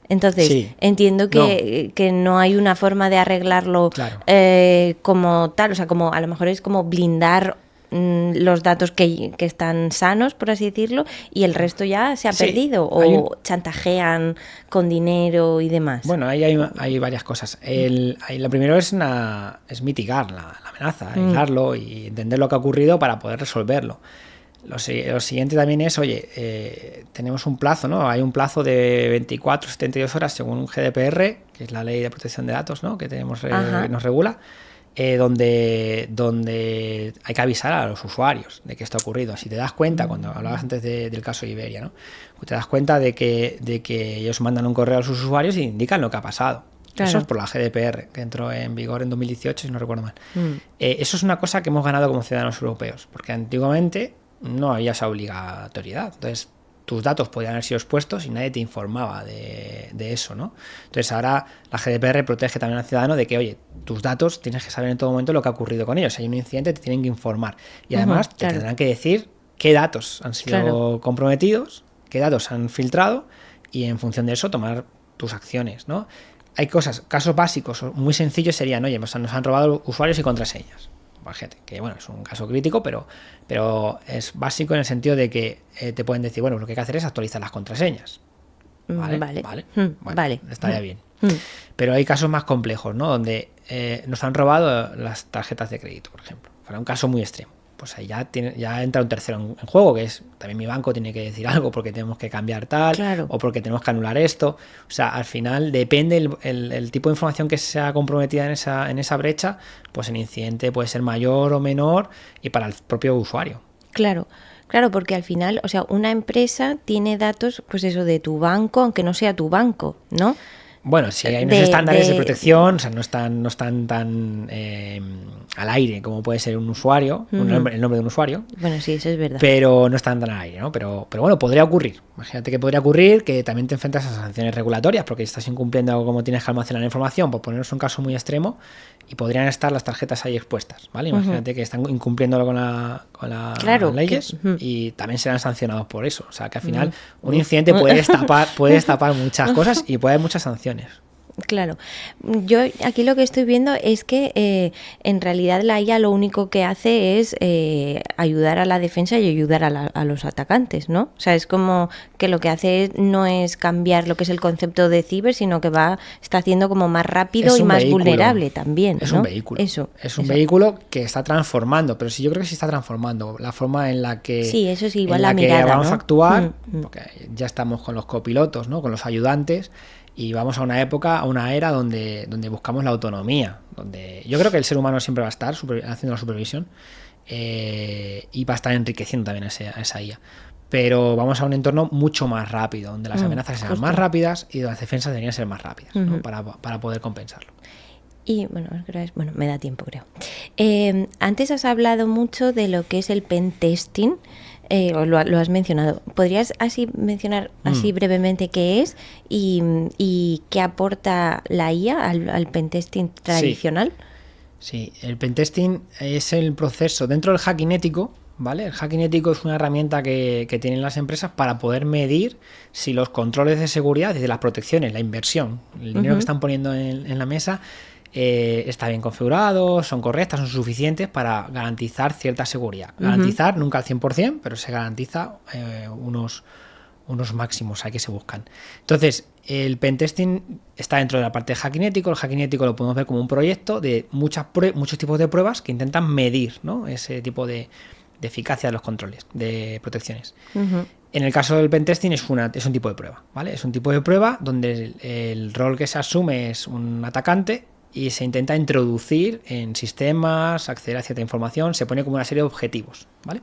A: Entonces, entiendo que no hay una forma de arreglarlo como tal, o sea, como a lo mejor es como blindar los datos que están sanos, por así decirlo, y el resto ya se ha perdido, o chantajean con dinero y demás.
B: Bueno, ahí hay varias cosas. Lo primero es mitigar la amenaza, aislarlo y entender lo que ha ocurrido para poder resolverlo. Lo siguiente también es, tenemos un plazo, ¿no? Hay un plazo de 24 a 72 horas según un GDPR, que es la ley de protección de datos, ¿no? Que nos regula. Donde hay que avisar a los usuarios de que esto ha ocurrido. Si te das cuenta, cuando hablabas antes del caso de Iberia, ¿no? Te das cuenta de que ellos mandan un correo a sus usuarios y indican lo que ha pasado. Claro. Eso es por la GDPR, que entró en vigor en 2018, si no recuerdo mal. Eso es una cosa que hemos ganado como ciudadanos europeos, porque antiguamente no había esa obligatoriedad. Entonces, tus datos podían haber sido expuestos y nadie te informaba de eso, ¿no? Entonces ahora la GDPR protege también al ciudadano de que, oye, tus datos tienes que saber en todo momento lo que ha ocurrido con ellos. Si hay un incidente te tienen que informar. Y además te tendrán que decir qué datos han sido comprometidos, qué datos han filtrado, y en función de eso tomar tus acciones, ¿no? Hay casos básicos muy sencillos serían, oye, nos han robado usuarios y contraseñas. Imagínate, que bueno, es un caso crítico, pero es básico en el sentido de que te pueden decir, bueno, lo que hay que hacer es actualizar las contraseñas. Vale. Bueno,
A: vale.
B: Estaría bien. Pero hay casos más complejos, ¿no? Donde nos han robado las tarjetas de crédito, por ejemplo. Para un caso muy extremo. Pues ahí ya entra un tercero en juego, que es también mi banco tiene que decir algo porque tenemos que cambiar tal,
A: claro,
B: o porque tenemos que anular esto. O sea, al final depende el tipo de información que sea comprometida en esa brecha, pues el incidente puede ser mayor o menor y para el propio usuario.
A: Claro, porque al final, o sea, una empresa tiene datos, pues eso, de tu banco, aunque no sea tu banco, ¿no?
B: Bueno, sí, hay unos estándares de protección, o sea, no están tan al aire como puede ser un usuario, el nombre de un usuario.
A: Bueno, sí, eso es verdad.
B: Pero no están tan al aire, ¿no? Pero bueno, podría ocurrir. Imagínate que podría ocurrir que también te enfrentas a sanciones regulatorias porque estás incumpliendo cómo tienes que almacenar la información, por ponernos un caso muy extremo, y podrían estar las tarjetas ahí expuestas, ¿vale? Imagínate que están incumpliéndolo con las leyes y también serán sancionados por eso. O sea, que al final un incidente puede destapar muchas cosas y puede haber muchas sanciones.
A: Claro, yo aquí lo que estoy viendo es que en realidad la IA lo único que hace es ayudar a la defensa y ayudar a los atacantes, ¿no? O sea, es como que lo que hace no es cambiar lo que es el concepto de ciber, sino que está haciendo como más rápido y más vulnerable también, ¿no?
B: Es un vehículo. Es un vehículo que está transformando, pero sí, yo creo que sí está transformando la forma en la que,
A: sí, eso sí, igual la mirada,
B: vamos
A: ¿no?
B: a actuar, porque ya estamos con los copilotos, ¿no? Con los ayudantes. Y vamos a una época, a una era donde buscamos la autonomía, donde yo creo que el ser humano siempre va a estar haciendo la supervisión y va a estar enriqueciendo también esa IA. Pero vamos a un entorno mucho más rápido, donde las amenazas serán más rápidas y las defensas deberían ser más rápidas, ¿no? para poder compensarlo.
A: Y bueno, me da tiempo, creo. Antes has hablado mucho de lo que es el pen testing. Lo has mencionado. ¿Podrías mencionar así brevemente qué es y qué aporta la IA al pentesting tradicional?
B: Sí, el pentesting es el proceso dentro del hacking ético, ¿vale? El hacking ético es una herramienta que tienen las empresas para poder medir si los controles de seguridad, desde las protecciones, la inversión, el dinero que están poniendo en la mesa, está bien configurado, son correctas, son suficientes para garantizar cierta seguridad. Garantizar nunca al 100%, pero se garantiza unos máximos hay que se buscan. Entonces, el pentesting está dentro de la parte de hacking ético. El hacking ético lo podemos ver como un proyecto de muchos tipos de pruebas que intentan medir, ¿no? Ese tipo de eficacia de los controles, de protecciones. En el caso del pentesting es un tipo de prueba, ¿vale? Es un tipo de prueba donde el rol que se asume es un atacante y se intenta introducir en sistemas, acceder a cierta información, se pone como una serie de objetivos, ¿vale?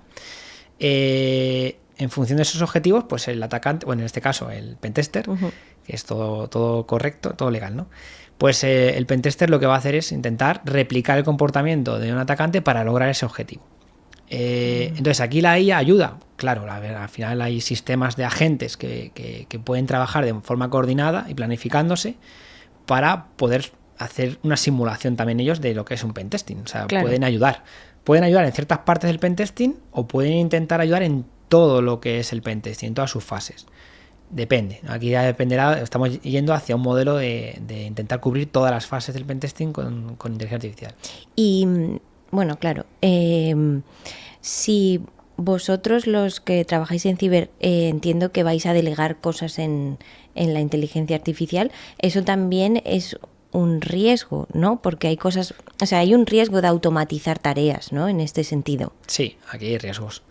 B: En función de esos objetivos, pues el atacante, bueno, en este caso el pentester, que es todo correcto, todo legal, ¿no? Pues el pentester lo que va a hacer es intentar replicar el comportamiento de un atacante para lograr ese objetivo. Entonces aquí la IA ayuda, claro, al final hay sistemas de agentes que pueden trabajar de forma coordinada y planificándose para poder hacer una simulación también ellos de lo que es un pentesting. O sea, pueden ayudar en ciertas partes del pentesting o pueden intentar ayudar en todo lo que es el pentesting, en todas sus fases. Depende, aquí ya dependerá, estamos yendo hacia un modelo de intentar cubrir todas las fases del pentesting con inteligencia artificial.
A: Y bueno, claro, si vosotros los que trabajáis en ciber entiendo que vais a delegar cosas en la inteligencia artificial, eso también es un riesgo, ¿no? Porque hay cosas, o sea, hay un riesgo de automatizar tareas, ¿no? En este sentido.
B: Sí, aquí hay riesgos.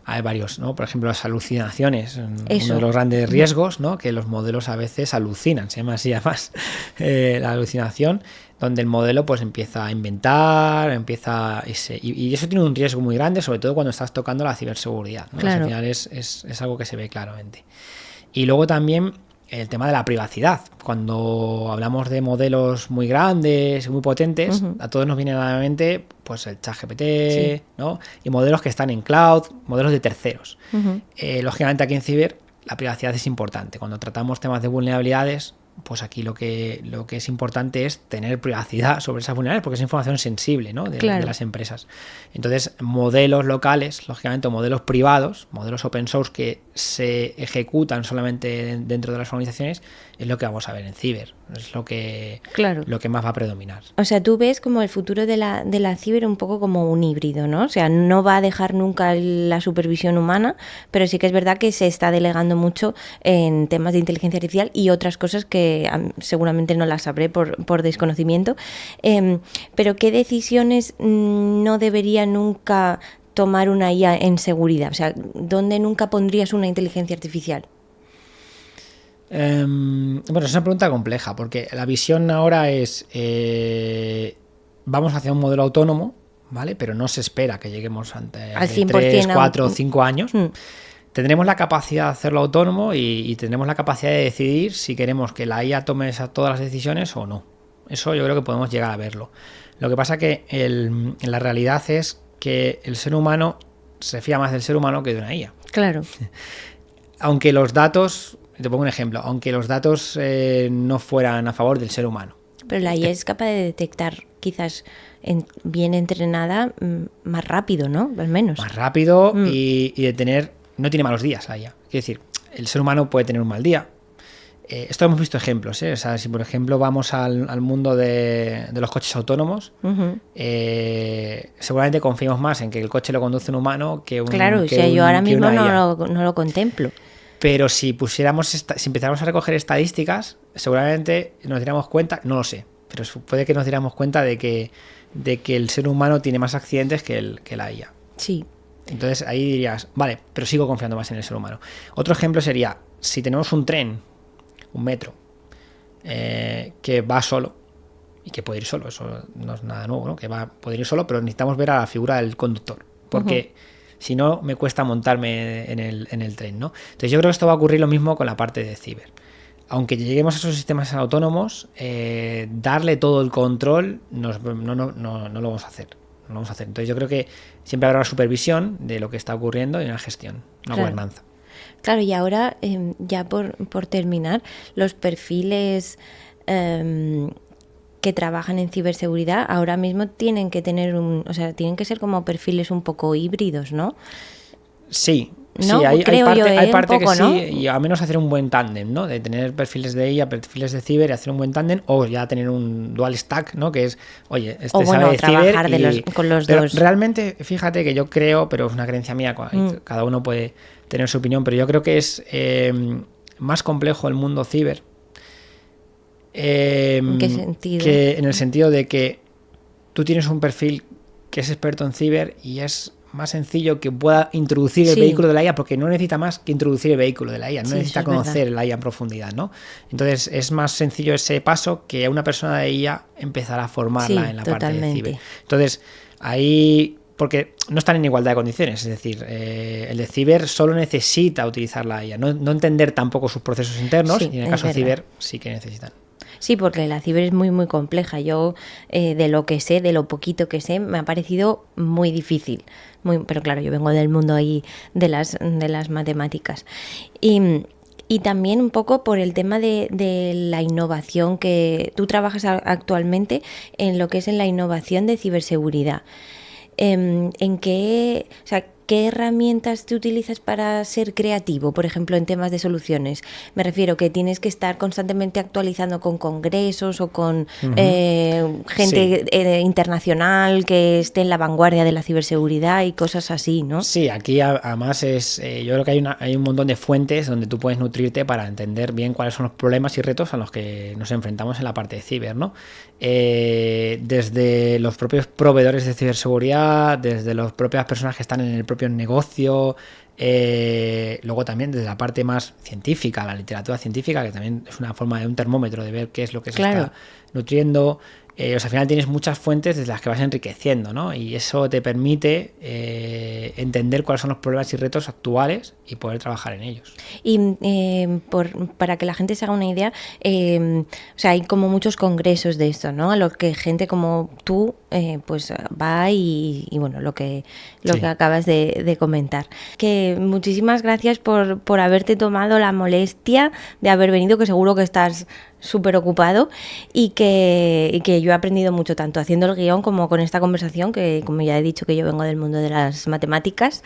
B: Hay varios, ¿no? Por ejemplo, las alucinaciones, uno de los grandes riesgos, ¿no? Que los modelos a veces alucinan, se llama así además la alucinación, donde el modelo pues empieza a inventar, y eso tiene un riesgo muy grande, sobre todo cuando estás tocando la ciberseguridad, ¿no?
A: Claro.
B: Al final es algo que se ve claramente. Y luego también el tema de la privacidad. Cuando hablamos de modelos muy grandes, muy potentes, a todos nos viene a la mente pues el ChatGPT, sí, ¿no? Y modelos que están en cloud, modelos de terceros. Lógicamente aquí en ciber la privacidad es importante. Cuando tratamos temas de vulnerabilidades, pues aquí lo que es importante es tener privacidad sobre esas vulnerabilidades porque es información sensible, ¿no? de las empresas. Entonces, modelos locales, lógicamente, o modelos privados, modelos open source que se ejecutan solamente dentro de las organizaciones, es lo que vamos a ver en ciber, es lo que más va a predominar.
A: O sea, tú ves como el futuro de la ciber un poco como un híbrido, ¿no? O sea, no va a dejar nunca la supervisión humana, pero sí que es verdad que se está delegando mucho en temas de inteligencia artificial y otras cosas que seguramente no las sabré por desconocimiento. Pero ¿qué decisiones no debería nunca tomar una IA en seguridad? O sea, ¿dónde nunca pondrías una inteligencia artificial?
B: Bueno, es una pregunta compleja, porque la visión ahora es vamos hacia un modelo autónomo, ¿vale? Pero no se espera que lleguemos antes
A: al
B: de 3, 4 o 5 años. Tendremos la capacidad de hacerlo autónomo y tendremos la capacidad de decidir si queremos que la IA tome todas las decisiones o no. Eso yo creo que podemos llegar a verlo. Lo que pasa que la realidad es que el ser humano se fía más del ser humano que de una IA.
A: Claro.
B: Aunque los datos, te pongo un ejemplo, aunque los datos no fueran a favor del ser humano.
A: Pero la IA es capaz de detectar, quizás bien entrenada, más rápido, ¿no? Al menos.
B: Más rápido y de tener... No tiene malos días la IA. Quiero decir, el ser humano puede tener un mal día. Esto hemos visto ejemplos, ¿eh? O sea, si por ejemplo vamos al mundo de los coches autónomos, seguramente confiamos más en que el coche lo conduce un humano que un
A: Claro,
B: que
A: o sea, yo ahora
B: que
A: mismo
B: una IA.
A: no lo contemplo.
B: Pero si empezáramos a recoger estadísticas, seguramente nos diéramos cuenta, no lo sé, pero puede que nos diéramos cuenta de que el ser humano tiene más accidentes que la IA.
A: Sí.
B: Entonces ahí dirías, vale, pero sigo confiando más en el ser humano. Otro ejemplo sería, si tenemos un tren, un metro, que va solo, y que puede ir solo, eso no es nada nuevo, ¿no? Que puede ir solo, pero necesitamos ver a la figura del conductor, porque si no me cuesta montarme en el tren, ¿no? Entonces yo creo que esto va a ocurrir lo mismo con la parte de ciber. Aunque lleguemos a esos sistemas autónomos, darle todo el control no lo vamos a hacer. No lo vamos a hacer. Entonces yo creo que siempre habrá una supervisión de lo que está ocurriendo y una gestión, una gobernanza.
A: Claro, y ahora, ya por terminar, los perfiles que trabajan en ciberseguridad ahora mismo tienen que tener tienen que ser como perfiles un poco híbridos, ¿no?
B: Sí.
A: ¿No?
B: Sí, hay parte
A: un poco,
B: que sí,
A: ¿no?
B: y al menos hacer un buen tándem, ¿no? De tener perfiles de IA, perfiles de ciber y hacer un buen tándem, o ya tener un dual stack, ¿no? Que es, oye, sabe de
A: trabajar
B: ciber
A: con los
B: pero
A: dos.
B: Realmente, fíjate que yo creo, pero es una creencia mía, cada uno puede tener su opinión, pero yo creo que es más complejo el mundo ciber.
A: ¿En qué sentido?
B: Que en el sentido de que tú tienes un perfil que es experto en ciber y es más sencillo que pueda introducir el vehículo de la IA, porque no necesita más que introducir el vehículo de la IA, no necesita conocer la IA en profundidad, ¿no? Entonces es más sencillo ese paso que una persona de IA empezar a formarla en la parte de ciber. Entonces ahí, porque no están en igualdad de condiciones, es decir, el de ciber solo necesita utilizar la IA, no entender tampoco sus procesos internos, y en el caso de ciber sí que necesitan.
A: Sí, porque la ciber es muy, muy compleja. Yo, de lo que sé, de lo poquito que sé, me ha parecido muy difícil. Pero claro, yo vengo del mundo ahí de las matemáticas. Y también un poco por el tema de la innovación, que tú trabajas actualmente en lo que es en la innovación de ciberseguridad. ¿En qué, o sea, qué herramientas te utilizas para ser creativo, por ejemplo, en temas de soluciones? Me refiero que tienes que estar constantemente actualizando con congresos o con gente internacional que esté en la vanguardia de la ciberseguridad y cosas así, ¿no?
B: Sí, aquí además yo creo que hay un montón de fuentes donde tú puedes nutrirte para entender bien cuáles son los problemas y retos a los que nos enfrentamos en la parte de ciber, ¿no? Desde los propios proveedores de ciberseguridad, desde las propias personas que están en el propio negocio, luego también desde la parte más científica, la literatura científica, que también es una forma de un termómetro de ver qué es lo que se está nutriendo. Al final tienes muchas fuentes desde las que vas enriqueciendo, ¿no? Y eso te permite entender cuáles son los problemas y retos actuales y poder trabajar en ellos.
A: Y para que la gente se haga una idea, o sea, hay como muchos congresos de esto, ¿no? A los que gente como tú pues va y bueno, lo que acabas de comentar. Que muchísimas gracias por haberte tomado la molestia de haber venido, que seguro que estás súper ocupado, y que yo he aprendido mucho, tanto haciendo el guión como con esta conversación, que como ya he dicho que yo vengo del mundo de las matemáticas,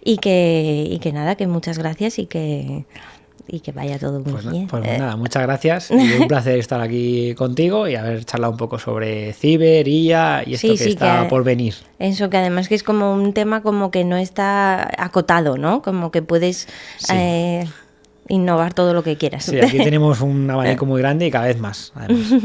A: y que nada, que muchas gracias y que y que vaya todo muy
B: Pues,
A: bien.
B: pues nada, muchas gracias. Y un placer estar aquí contigo y haber charlado un poco sobre ciber, IA y esto que está por venir.
A: Eso, que además que es como un tema como que no está acotado, ¿no? Como que puedes innovar todo lo que quieras.
B: Sí, aquí tenemos un abanico muy grande y cada vez más, además.